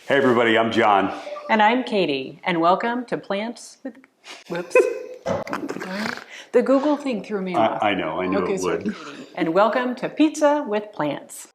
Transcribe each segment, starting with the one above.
Hey everybody, I'm John. And I'm Katie, and welcome to Plants with... Whoops. The Google thing threw me off. I know Okay, it would. Katie. And welcome to Pizza with Plants.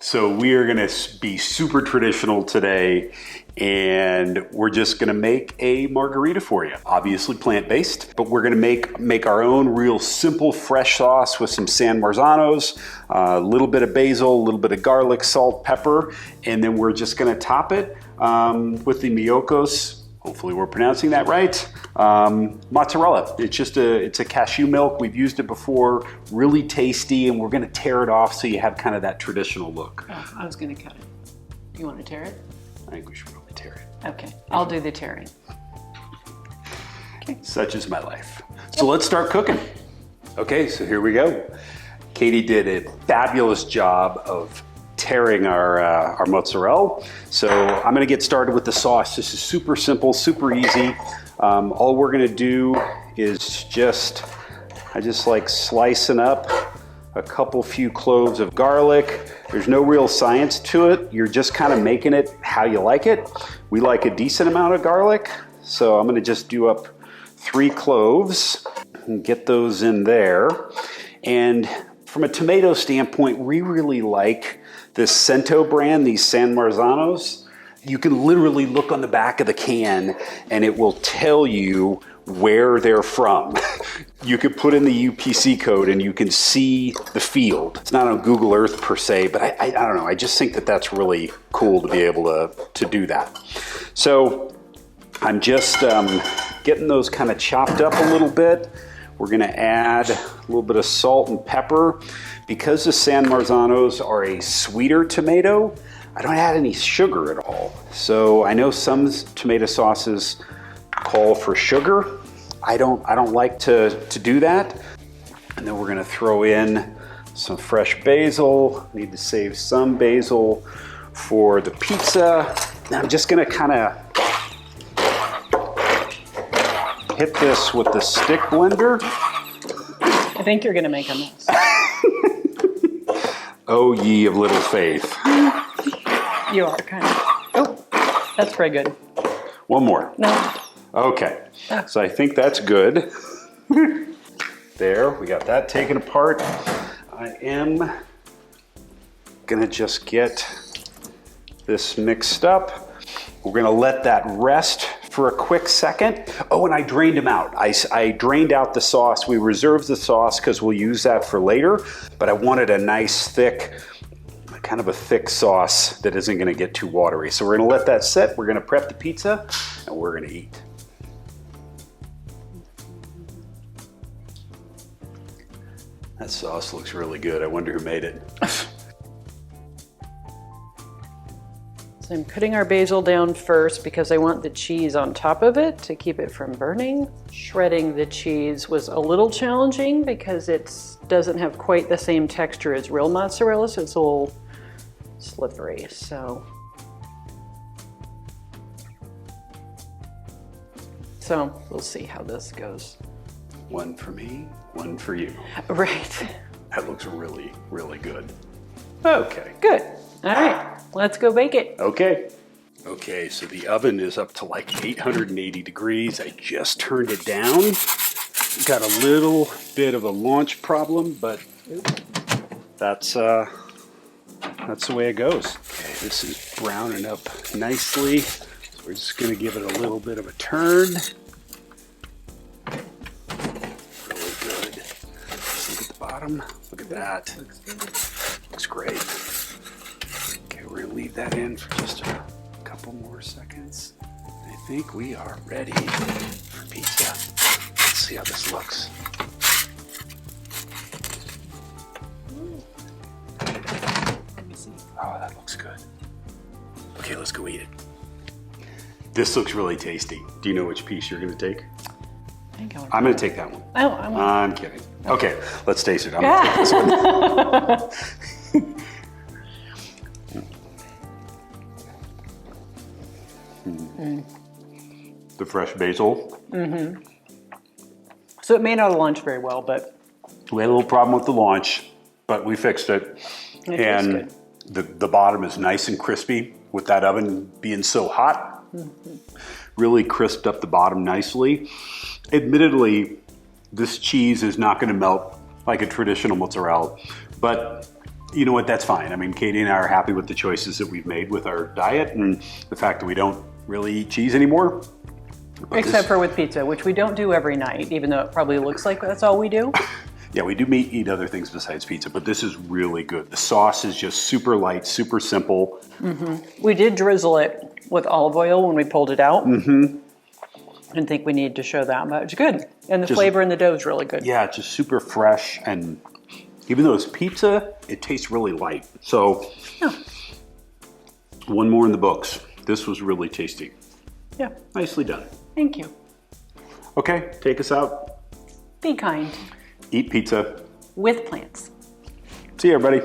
So we are going to be super traditional today, and we're just going to make a margarita for you. Obviously plant-based, but we're going to make our own real simple fresh sauce with some San Marzanos, a little bit of basil, a little bit of garlic, salt, pepper, and then we're just going to top it with the Miyokos. Hopefully we're pronouncing that right. Mozzarella. It's a cashew milk. We've used it before. Really tasty, and we're going to tear it off so you have kind of that traditional look. Oh, I was going to cut it. You want to tear it? I think we should probably tear it. Okay, I'll do the tearing. Okay. Such is my life. So let's start cooking. Okay, so here we go. Katie did a fabulous job of tearing our mozzarella. So I'm gonna get started with the sauce. This is super simple, super easy. All we're gonna do is I just like slicing up a few cloves of garlic. There's no real science to it. You're just kind of making it how you like it. We like a decent amount of garlic. So I'm gonna just do up 3 cloves and get those in there. And from a tomato standpoint, we really like this Cento brand, these San Marzanos. You can literally look on the back of the can and it will tell you where they're from. You could put in the UPC code and you can see the field. It's not on Google Earth per se, but I don't know. I just think that that's really cool to be able to do that. So I'm just getting those kind of chopped up a little bit. We're gonna add a little bit of salt and pepper. Because the San Marzanos are a sweeter tomato, I don't add any sugar at all. So I know some tomato sauces call for sugar. I don't like to do that. And then we're gonna throw in some fresh basil. Need to save some basil for the pizza. Now I'm just gonna kind of hit this with the stick blender. I think you're gonna make a mess. Oh, ye of little faith. You are kind of. Oh, that's very good. One more. No. Okay, so I think that's good. There, we got that taken apart. I am gonna just get this mixed up. We're gonna let that rest for a quick second. Oh, and I drained them out. I drained out the sauce. We reserved the sauce because we'll use that for later, but I wanted a nice thick, kind of a thick sauce that isn't gonna get too watery. So we're gonna let that sit. We're gonna prep the pizza and we're gonna eat. That sauce looks really good. I wonder who made it. So I'm putting our basil down first because I want the cheese on top of it to keep it from burning. Shredding the cheese was a little challenging because it doesn't have quite the same texture as real mozzarella, so it's a little slippery. So we'll see how this goes. One for me, one for you. Right. That looks really, really good. Okay. Good. All right, let's go bake it. Okay. Okay, so the oven is up to like 880 degrees. I just turned it down. Got a little bit of a launch problem, but that's the way it goes. Okay, this is browning up nicely. So we're just gonna give it a little bit of a turn. Really good. Let's look at the bottom. Look at that. Looks great. We're gonna leave that in for just a couple more seconds. I think we are ready for pizza. Let's see how this looks. Let me see. Oh, that looks good. Okay, let's go eat it. This looks really tasty. Do you know which piece you're gonna take? I'm gonna take that one. Oh, I'm kidding. Okay, let's taste it. I'm gonna take this one. The fresh basil. Mm-hmm. So it may not launch very well, but we had a little problem with the launch, but we fixed it. It tastes good. The bottom is nice and crispy with that oven being so hot. Really crisped up the bottom nicely. Admittedly, this cheese is not going to melt like a traditional mozzarella, but you know what, that's fine. I mean, Katie and I are happy with the choices that we've made with our diet and the fact that we don't really eat cheese anymore. Except for with pizza, which we don't do every night, even though it probably looks like that's all we do. Yeah, we do eat other things besides pizza, but this is really good. The sauce is just super light, super simple. We did drizzle it with olive oil when we pulled it out. Didn't think we needed to show that, but it's good. And the flavor in the dough is really good. Yeah, it's just super fresh, and even though it's pizza, it tastes really light. So, one more in the books. This was really tasty. Yeah. Nicely done. Thank you. Okay, take us out. Be kind. Eat pizza. With plants. See you, everybody.